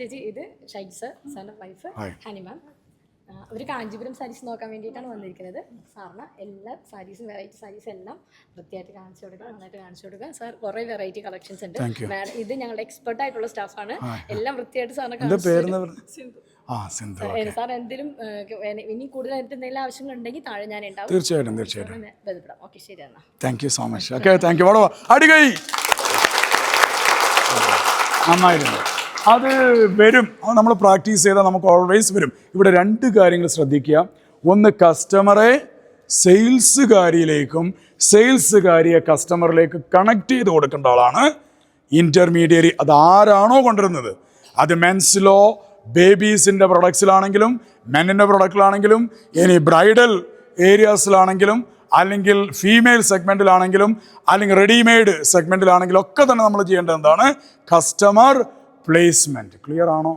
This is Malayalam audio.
ചേച്ചി ഇത് ഷൈസ് സൺ വൈഫ് ഹനി മാം. അവർ കാഞ്ചീപുരം സാരീസ് നോക്കാൻ വേണ്ടിയിട്ടാണ് വന്നിരിക്കുന്നത്. സാറിന് എല്ലാ സാരീസും വെറൈറ്റി സാരീസ് എല്ലാം വൃത്തിയായിട്ട് കാണിച്ചു കൊടുക്കുക, നന്നായിട്ട് കാണിച്ചു കൊടുക്കുക. സാർ കുറേ വെറൈറ്റി കളക്ഷൻസ് ഉണ്ട്. മാഡം ഇത് ഞങ്ങളുടെ എക്സ്പെർട്ട് ആയിട്ടുള്ള സ്റ്റാഫാണ്. എല്ലാം വൃത്തിയായിട്ട് സാറിന് സാർ എന്തെങ്കിലും ഇനി കൂടുതൽ എന്തെങ്കിലും ആവശ്യങ്ങൾ ഉണ്ടെങ്കിൽ താഴെ ഞാൻ ഉണ്ടാവും. തീർച്ചയായിട്ടും ബന്ധപ്പെടാം. ഓക്കെ, ശരി എന്നാൽ. Thank you so much. Okay, thank you. അടികൈ നന്നായിരുന്നു. അത് വരും, അത് നമ്മൾ പ്രാക്ടീസ് ചെയ്താൽ നമുക്ക് ഓൾവേസ് വരും. ഇവിടെ 2 കാര്യങ്ങൾ ശ്രദ്ധിക്കുക. ഒന്ന്, കസ്റ്റമറെ സെയിൽസുകാരിയിലേക്കും സെയിൽസുകാരിയെ കസ്റ്റമറിലേക്ക് കണക്ട് ചെയ്ത് കൊടുക്കേണ്ട ആളാണ് ഇൻ്റർമീഡിയറി. അത് ആരാണോ കൊണ്ടുവരുന്നത്, അത് മെൻസിലോ ബേബീസിൻ്റെ പ്രൊഡക്ട്സിലാണെങ്കിലും മെന്നിൻ്റെ പ്രൊഡക്റ്റിലാണെങ്കിലും ഇനി ബ്രൈഡൽ ഏരിയാസിലാണെങ്കിലും അല്ലെങ്കിൽ ഫീമെയിൽ സെഗ്മെൻറ്റിലാണെങ്കിലും അല്ലെങ്കിൽ റെഡിമെയ്ഡ് സെഗ്മെൻറ്റിലാണെങ്കിലും ഒക്കെ തന്നെ നമ്മൾ ചെയ്യേണ്ടത് എന്താണ്? Customer placement. ക്ലിയർ ആണോ?